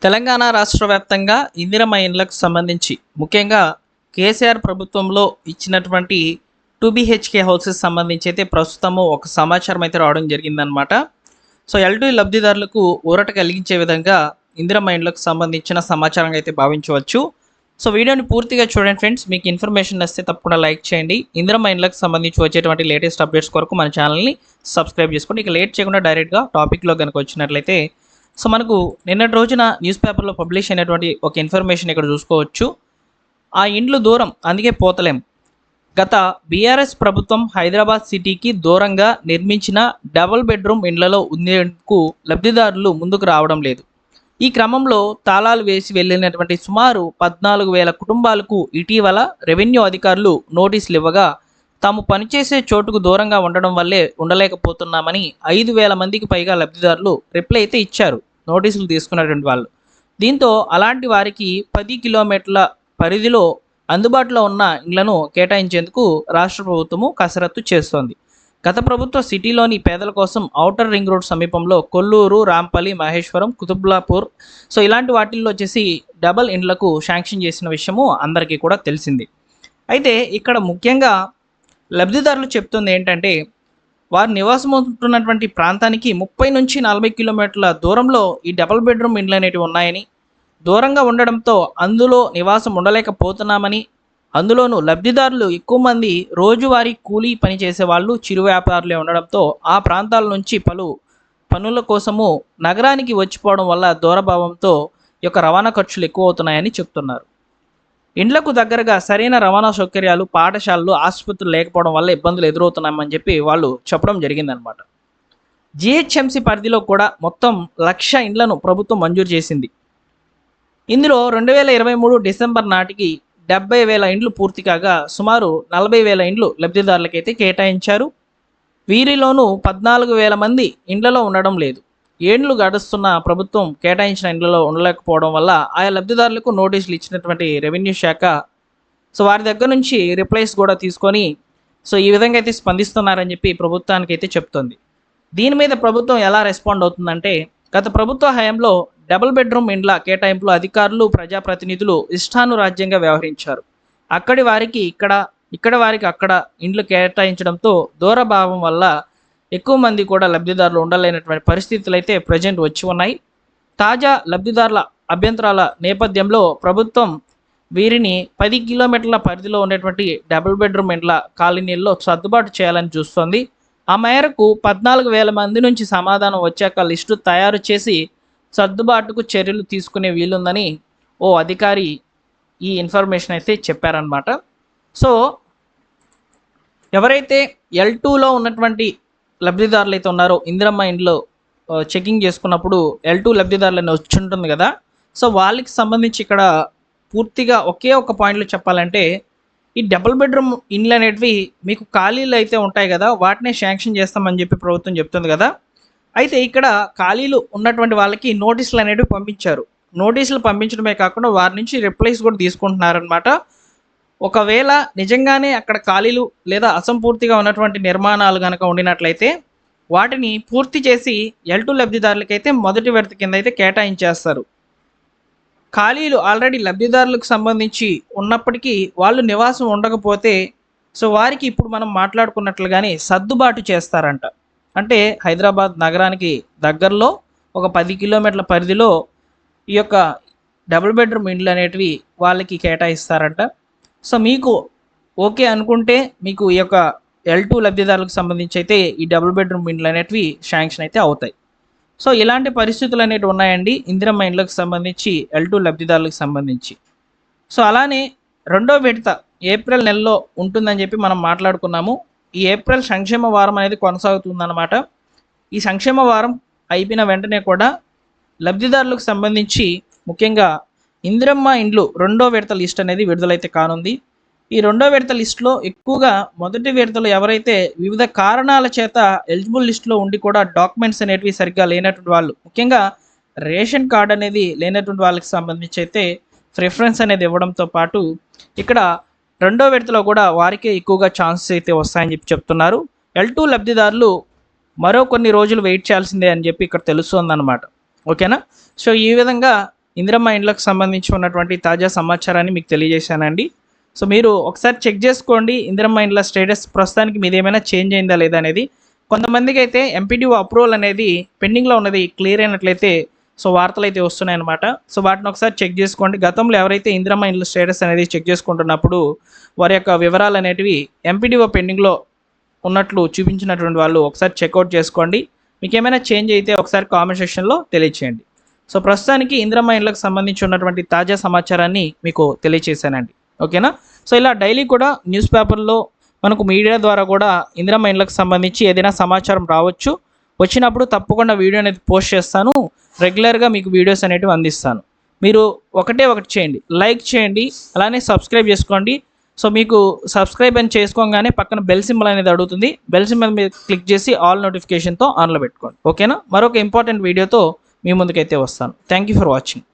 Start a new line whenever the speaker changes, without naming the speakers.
తెలంగాణ రాష్ట్ర వ్యాప్తంగా ఇందిరమ్మ ఇండ్లకు సంబంధించి ముఖ్యంగా కేసీఆర్ ప్రభుత్వంలో ఇచ్చినటువంటి 2 BHK హౌసెస్ సంబంధించి అయితే ప్రస్తుతము ఒక సమాచారం అయితే రావడం జరిగిందనమాట. సో ఎల్టీ లబ్ధిదారులకు ఊరట కలిగించే విధంగా ఇందిరమ్మ ఇండ్లకు సంబంధించిన సమాచారం అయితే భావించవచ్చు. సో వీడియోని పూర్తిగా చూడండి ఫ్రెండ్స్. మీకు ఇన్ఫర్మేషన్ వస్తే తప్పకుండా లైక్ చేయండి. ఇందిరమ్మ ఇండ్లకు సంబంధించి వచ్చేటువంటి లేటెస్ట్ అప్డేట్స్ కొరకు మన ఛానల్ని సబ్స్క్రైబ్ చేసుకోండి. ఇక లేట్ చేయకుండా డైరెక్ట్గా టాపిక్లో కనుక వచ్చినట్లయితే సో మనకు నిన్నటి రోజున న్యూస్ పేపర్లో పబ్లిష్ అయినటువంటి ఒక ఇన్ఫర్మేషన్ ఇక్కడ చూసుకోవచ్చు. ఆ ఇండ్లు దూరం అందుకే పోతలేం. గత బీఆర్ఎస్ ప్రభుత్వం హైదరాబాద్ సిటీకి దూరంగా నిర్మించిన డబుల్ బెడ్రూమ్ ఇండ్లలో ఉండేందుకు లబ్ధిదారులు ముందుకు రావడం లేదు. ఈ క్రమంలో తాళాలు వేసి వెళ్ళినటువంటి సుమారు 14,000 కుటుంబాలకు ఇటీవల రెవెన్యూ అధికారులు నోటీసులు ఇవ్వగా తాము పనిచేసే చోటుకు దూరంగా ఉండడం వల్లే ఉండలేకపోతున్నామని 5,000 మందికి పైగా లబ్ధిదారులు రిప్లై అయితే ఇచ్చారు, నోటీసులు తీసుకున్నటువంటి వాళ్ళు. దీంతో అలాంటి వారికి 10 కిలోమీటర్ల పరిధిలో అందుబాటులో ఉన్న ఇండ్లను కేటాయించేందుకు రాష్ట్ర ప్రభుత్వము కసరత్తు చేస్తోంది. గత ప్రభుత్వ సిటీలోని పేదల కోసం ఔటర్ రింగ్ రోడ్ సమీపంలో కొల్లూరు, రాంపల్లి, మహేశ్వరం, కుతుబ్లాపూర్ సో ఇలాంటి వాటిల్లో వచ్చేసి డబల్ ఇండ్లకు శాంక్షన్ చేసిన విషయము అందరికీ కూడా తెలిసింది. అయితే ఇక్కడ ముఖ్యంగా లబ్ధిదారులు చెప్తుంది ఏంటంటే వారు నివాసం ఉంటున్నటువంటి ప్రాంతానికి 30 నుంచి 40 కిలోమీటర్ల దూరంలో ఈ డబుల్ బెడ్రూమ్ ఇండ్లు అనేటివి ఉన్నాయని, దూరంగా ఉండడంతో అందులో నివాసం ఉండలేకపోతున్నామని, అందులోనూ లబ్ధిదారులు ఎక్కువ మంది రోజువారీ కూలీ పని చేసే వాళ్ళు, చిరు వ్యాపారులే ఉండడంతో ఆ ప్రాంతాల నుంచి పలు పనుల కోసము నగరానికి వచ్చిపోవడం వల్ల దూరభావంతో ఈ యొక్క రవాణా ఖర్చులు ఎక్కువ అవుతున్నాయని చెప్తున్నారు. ఇండ్లకు దగ్గరగా సరైన రవాణా సౌకర్యాలు, పాఠశాలలు, ఆసుపత్రులు లేకపోవడం వల్ల ఇబ్బందులు ఎదురవుతున్నామని చెప్పి వాళ్ళు చెప్పడం జరిగిందనమాట. జిహెచ్ఎంసీ పరిధిలో కూడా మొత్తం 1,00,000 ఇండ్లను ప్రభుత్వం మంజూరు చేసింది. ఇందులో 2023 డిసెంబర్ నాటికి 70,000 ఇండ్లు పూర్తి కాగా సుమారు 40,000 ఇండ్లు లబ్ధిదారులకైతే కేటాయించారు. వీరిలోనూ 14,000 మంది ఇండ్లలో ఉండడం లేదు. ఏండ్లు గడుస్తున్న ప్రభుత్వం కేటాయించిన ఇండ్లలో ఉండలేకపోవడం వల్ల ఆయా లబ్ధిదారులకు నోటీసులు ఇచ్చినటువంటి రెవెన్యూ శాఖ సో వారి దగ్గర నుంచి రిప్లైస్ కూడా తీసుకొని సో ఈ విధంగా అయితే స్పందిస్తున్నారని చెప్పి ప్రభుత్వానికి అయితే చెప్తుంది. దీని మీద ప్రభుత్వం ఎలా రెస్పాండ్ అవుతుందంటే, గత ప్రభుత్వ హయాంలో డబుల్ బెడ్రూమ్ ఇండ్ల కేటాయింపులో అధికారులు, ప్రజాప్రతినిధులు ఇష్టానురాజ్యంగా వ్యవహరించారు. అక్కడి వారికి ఇక్కడ వారికి అక్కడ ఇండ్లు కేటాయించడంతో దూరభావం వల్ల ఎక్కువ మంది కూడా లబ్ధిదారులు ఉండలేనటువంటి పరిస్థితులు అయితే ప్రజెంట్ వచ్చి ఉన్నాయి. తాజా లబ్ధిదారుల అభ్యంతరాల నేపథ్యంలో ప్రభుత్వం వీరిని 10 కిలోమీటర్ల పరిధిలో ఉండేటువంటి డబుల్ బెడ్రూమ్ ఇండ్ల కాలనీల్లో సర్దుబాటు చేయాలని చూస్తోంది. ఆ మేరకు 14,000 మంది నుంచి సమాధానం వచ్చాక లిస్టు తయారు చేసి సర్దుబాటుకు చర్యలు తీసుకునే వీలుందని ఓ అధికారి ఈ ఇన్ఫర్మేషన్ అయితే చెప్పారనమాట. సో ఎవరైతే L2లో ఉన్నటువంటి లబ్ధిదారులు అయితే ఉన్నారో ఇందిరమ్మ ఇండ్లో చెకింగ్ చేసుకున్నప్పుడు L2 లబ్ధిదారులని వచ్చి ఉంటుంది కదా, సో వాళ్ళకి సంబంధించి ఇక్కడ పూర్తిగా ఒకే ఒక పాయింట్లో చెప్పాలంటే ఈ డబుల్ బెడ్రూమ్ ఇండ్లు అనేటివి మీకు ఖాళీలు అయితే ఉంటాయి కదా, వాటినే శాంక్షన్ చేస్తామని చెప్పి ప్రభుత్వం చెప్తుంది కదా. అయితే ఇక్కడ ఖాళీలు ఉన్నటువంటి వాళ్ళకి నోటీసులు అనేవి పంపించారు. నోటీసులు పంపించడమే కాకుండా వారి నుంచి రిప్లైస్ కూడా తీసుకుంటున్నారనమాట. ఒకవేళ నిజంగానే అక్కడ ఖాళీలు లేదా అసంపూర్తిగా ఉన్నటువంటి నిర్మాణాలు కనుక ఉండినట్లయితే వాటిని పూర్తి చేసి L2 లబ్ధిదారులకైతే మొదటి విడత కింద అయితే కేటాయించేస్తారు. ఖాళీలు ఆల్రెడీ లబ్ధిదారులకు సంబంధించి ఉన్నప్పటికీ వాళ్ళు నివాసం ఉండకపోతే సో వారికి ఇప్పుడు మనం మాట్లాడుకున్నట్లుగానే సర్దుబాటు చేస్తారంట. అంటే హైదరాబాద్ నగరానికి దగ్గరలో ఒక 10 కిలోమీటర్ల పరిధిలో ఈ యొక్క డబుల్ బెడ్రూమ్ ఇండ్లు అనేటివి వాళ్ళకి కేటాయిస్తారంట. సో మీకు ఓకే అనుకుంటే మీకు ఈ యొక్క L2 లబ్ధిదారులకు సంబంధించి అయితే ఈ డబుల్ బెడ్రూమ్ ఇండ్లు అనేటివి శాంక్షన్ అయితే అవుతాయి. సో ఇలాంటి పరిస్థితులు అనేవి ఉన్నాయండి ఇందిరమ్మ ఇండ్లకు సంబంధించి L2 లబ్ధిదారులకు సంబంధించి. సో అలానే రెండో విడత ఏప్రిల్ నెలలో ఉంటుందని చెప్పి మనం మాట్లాడుకున్నాము. ఈ ఏప్రిల్ సంక్షేమ వారం అనేది కొనసాగుతుందన్నమాట. ఈ సంక్షేమ వారం అయిపోయిన వెంటనే కూడా లబ్ధిదారులకు సంబంధించి ముఖ్యంగా ఇందిరమ్మ ఇండ్లు రెండో విడత లిస్ట్ అనేది విడుదలైతే కానుంది. ఈ రెండో విడత లిస్టులో ఎక్కువగా మొదటి విడతలో ఎవరైతే వివిధ కారణాల చేత ఎలిజిబుల్ లిస్టులో ఉండి కూడా డాక్యుమెంట్స్ అనేటివి సరిగ్గా లేనటువంటి వాళ్ళు, ముఖ్యంగా రేషన్ కార్డ్ అనేది లేనటువంటి వాళ్ళకి సంబంధించి అయితే ప్రిఫరెన్స్ అనేది ఇవ్వడంతో పాటు ఇక్కడ రెండో విడతలో కూడా వారికే ఎక్కువగా ఛాన్సెస్ అయితే వస్తాయని చెప్పి చెప్తున్నారు. L2 లబ్ధిదారులు మరో కొన్ని రోజులు వెయిట్ చేయాల్సిందే అని చెప్పి ఇక్కడ తెలుస్తుందన్నమాట. ఓకేనా? సో ఈ విధంగా ఇందిరమ్మ ఇండ్లకు సంబంధించి ఉన్నటువంటి తాజా సమాచారాన్ని మీకు తెలియజేశానండి. సో మీరు ఒకసారి చెక్ చేసుకోండి ఇందిరమ్మ ఇండ్ల స్టేటస్ ప్రస్తుతానికి మీది ఏమైనా చేంజ్ అయిందా లేదా అనేది. కొంతమందికి అయితే ఎంపీడీఓ అప్రూవల్ అనేది పెండింగ్లో ఉన్నది క్లియర్ అయినట్లయితే సో వార్తలు అయితే వస్తున్నాయన్నమాట. సో వాటిని ఒకసారి చెక్ చేసుకోండి. గతంలో ఎవరైతే ఇందిరమ్మ ఇండ్ల స్టేటస్ అనేది చెక్ చేసుకుంటున్నప్పుడు వారి యొక్క వివరాలు అనేటివి ఎంపీడీఓ పెండింగ్లో ఉన్నట్లు చూపించినటువంటి వాళ్ళు ఒకసారి చెక్అవుట్ చేసుకోండి. మీకు ఏమైనా చేంజ్ అయితే ఒకసారి కామెంట్ సెక్షన్లో తెలియచేయండి. సో ప్రస్తుతానికి ఇందిరమ్మ ఇండ్లకు సంబంధించి ఉన్నటువంటి తాజా సమాచారాన్ని మీకు తెలియచేశానండి. ఓకేనా. సో ఇలా డైలీ కూడా న్యూస్ పేపర్లో మనకు మీడియా ద్వారా కూడా ఇందిరమ్మ ఇండ్లకు సంబంధించి ఏదైనా సమాచారం రావచ్చు. వచ్చినప్పుడు తప్పకుండా వీడియో అనేది పోస్ట్ చేస్తాను. రెగ్యులర్గా మీకు వీడియోస్ అనేటివి అందిస్తాను. మీరు ఒకటి చేయండి, లైక్ చేయండి, అలానే సబ్స్క్రైబ్ చేసుకోండి. సో మీకు సబ్స్క్రైబ్ అని చేసుకోగానే పక్కన బెల్ సింబల్ అనేది అడుగుతుంది. బెల్ సింబల్ మీద క్లిక్ చేసి ఆల్ నోటిఫికేషన్తో ఆన్లో పెట్టుకోండి. ఓకేనా. మరొక ఇంపార్టెంట్ వీడియోతో మీ ముందుకైతే వస్తాను. Thank you for watching.